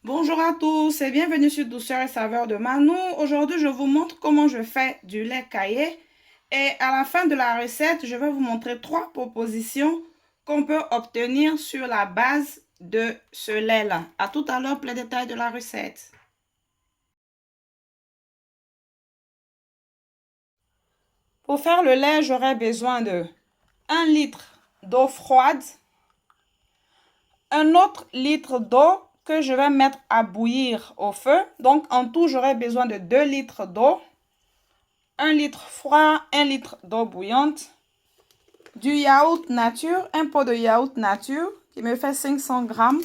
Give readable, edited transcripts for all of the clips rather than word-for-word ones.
Bonjour à tous et bienvenue sur Douceur et Saveur de Manou. Aujourd'hui, je vous montre comment je fais du lait caillé. Et à la fin de la recette, je vais vous montrer 3 propositions qu'on peut obtenir sur la base de ce lait-là. À tout à l'heure pour les détails de la recette. Pour faire le lait, j'aurai besoin de 1 litre d'eau froide, un autre litre d'eau que je vais mettre à bouillir au feu. Donc, en tout, j'aurai besoin de 2 litres d'eau, 1 litre froid, 1 litre d'eau bouillante, du yaourt nature, un pot de yaourt nature qui me fait 500 grammes,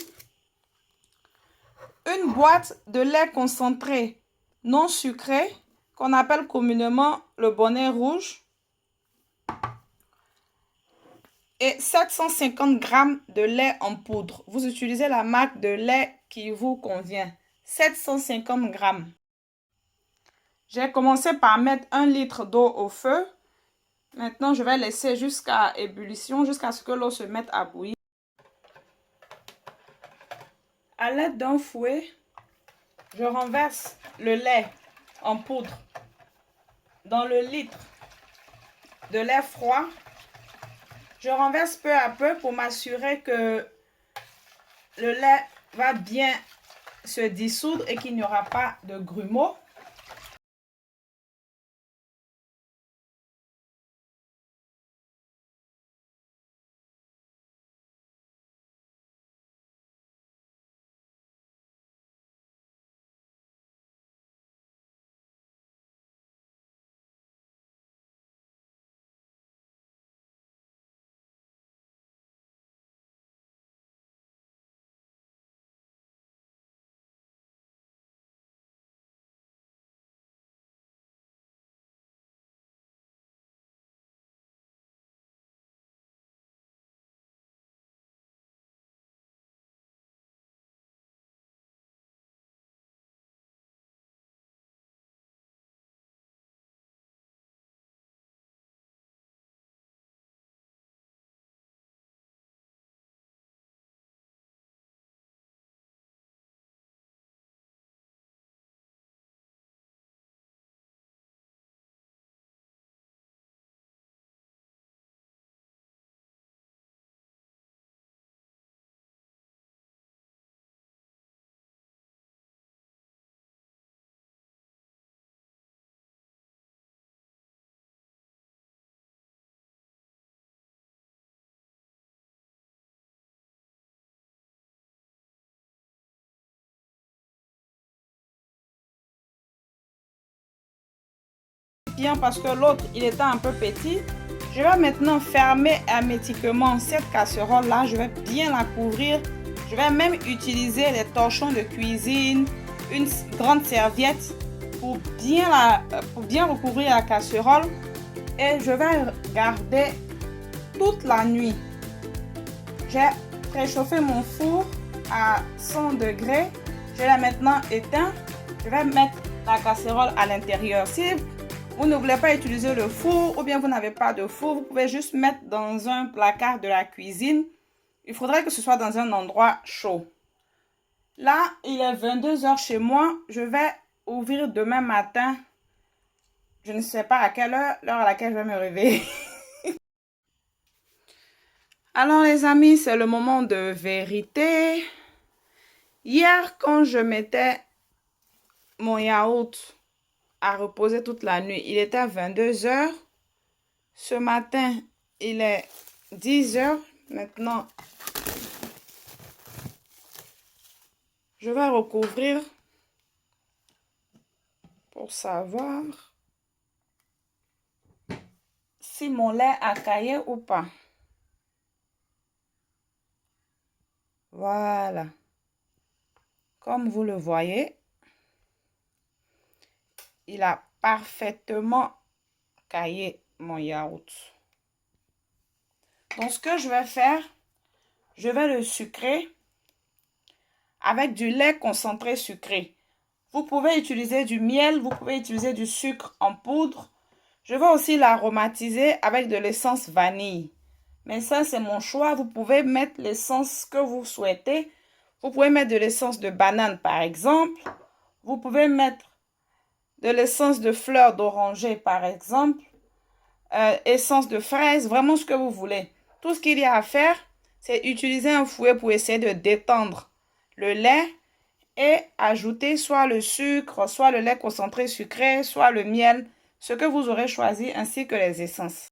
une boîte de lait concentré non sucré qu'on appelle communément le bonnet rouge et 750 grammes de lait en poudre. Vous utilisez la marque de lait qui vous convient. 750 grammes. J'ai commencé par mettre 1 litre d'eau au feu. Maintenant, je vais laisser jusqu'à ébullition, jusqu'à ce que l'eau se mette à bouillir. À l'aide d'un fouet, je renverse le lait en poudre dans le litre de lait froid. Je renverse peu à peu pour m'assurer que le lait va bien se dissoudre et qu'il n'y aura pas de grumeaux. Bien parce que l'autre, il était un peu petit. Je vais maintenant fermer hermétiquement cette casserole-là. Je vais bien la couvrir. Je vais même utiliser les torchons de cuisine, une grande serviette pour bien recouvrir la casserole. Et je vais garder toute la nuit. J'ai préchauffé mon four à 100 degrés. Je l'ai maintenant éteint. Je vais mettre la casserole à l'intérieur. Si vous ne voulez pas utiliser le four ou bien vous n'avez pas de four, vous pouvez juste mettre dans un placard de la cuisine. Il faudrait que ce soit dans un endroit chaud. Là, il est 22 h chez moi. Je vais ouvrir demain matin. Je ne sais pas à quelle heure, l'heure à laquelle je vais me réveiller. Alors les amis, c'est le moment de vérité. Hier, quand je mettais mon yaourt à reposer toute la nuit, il était à 22 h. Ce matin, il est 10 h. Maintenant, je vais recouvrir pour savoir si mon lait a caillé ou pas. Voilà. Comme vous le voyez, il a parfaitement caillé mon yaourt. Donc, ce que je vais faire, je vais le sucrer avec du lait concentré sucré. Vous pouvez utiliser du miel, vous pouvez utiliser du sucre en poudre. Je vais aussi l'aromatiser avec de l'essence vanille. Mais ça, c'est mon choix. Vous pouvez mettre l'essence que vous souhaitez. Vous pouvez mettre de l'essence de banane, par exemple. Vous pouvez mettre de l'essence de fleurs d'oranger, par exemple. Essence de fraise, vraiment ce que vous voulez. Tout ce qu'il y a à faire, c'est utiliser un fouet pour essayer de détendre le lait et ajouter soit le sucre, soit le lait concentré sucré, soit le miel, ce que vous aurez choisi, ainsi que les essences.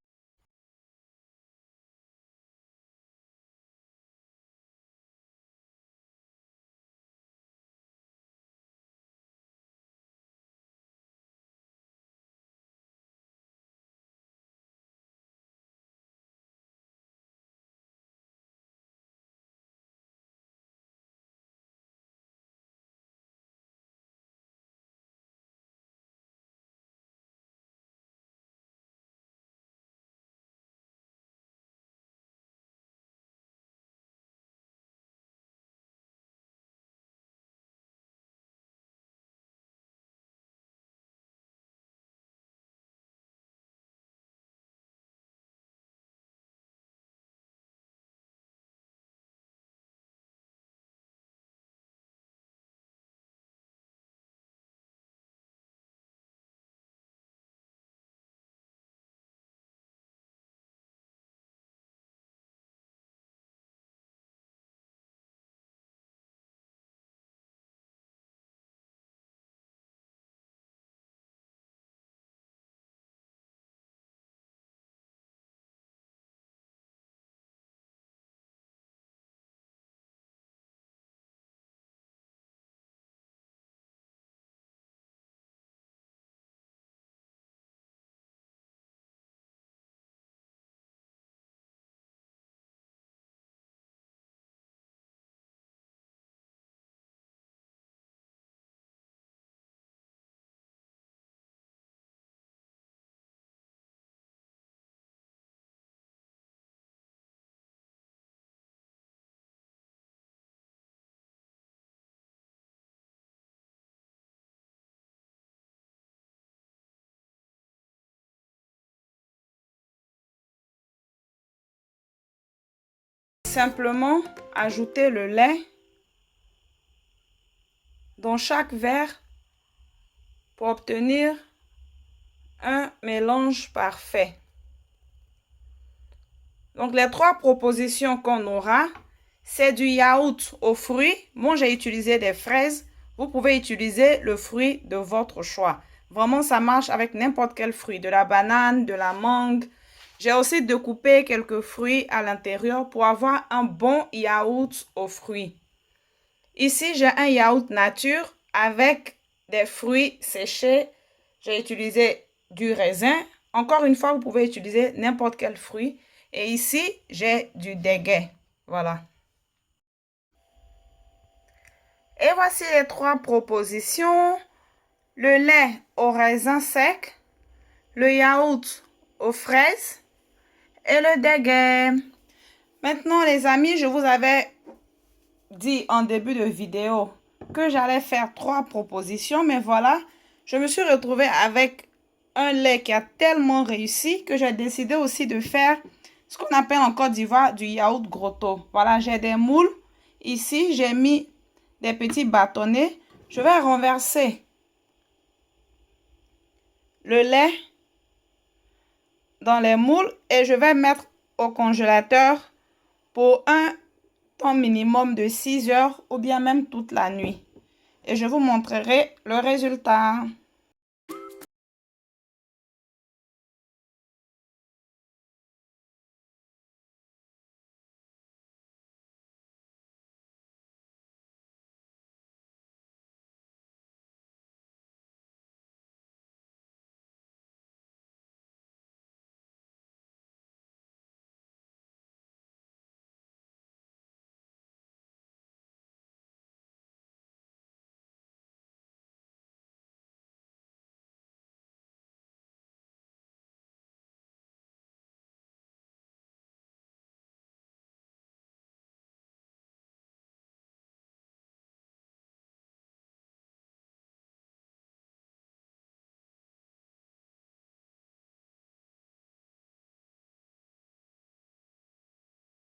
Simplement ajouter le lait dans chaque verre pour obtenir un mélange parfait. Donc, les trois propositions qu'on aura, c'est du yaourt aux fruits. Moi, j'ai utilisé des fraises. Vous pouvez utiliser le fruit de votre choix. Vraiment, ça marche avec n'importe quel fruit, de la banane, de la mangue. J'ai aussi découpé quelques fruits à l'intérieur pour avoir un bon yaourt aux fruits. Ici, j'ai un yaourt nature avec des fruits séchés. J'ai utilisé du raisin. Encore une fois, vous pouvez utiliser n'importe quel fruit. Et ici, j'ai du déguet. Voilà. Et voici les trois propositions. Le lait au raisin sec, le yaourt aux fraises et le déguet. Maintenant, les amis, je vous avais dit en début de vidéo que j'allais faire trois propositions, mais voilà, je me suis retrouvée avec un lait qui a tellement réussi que j'ai décidé aussi de faire ce qu'on appelle en Côte d'Ivoire du yaourt grotto. Voilà, j'ai des moules. Ici, j'ai mis des petits bâtonnets. Je vais renverser le lait dans les moules et je vais mettre au congélateur pour un temps minimum de 6 heures ou bien même toute la nuit. Et je vous montrerai le résultat.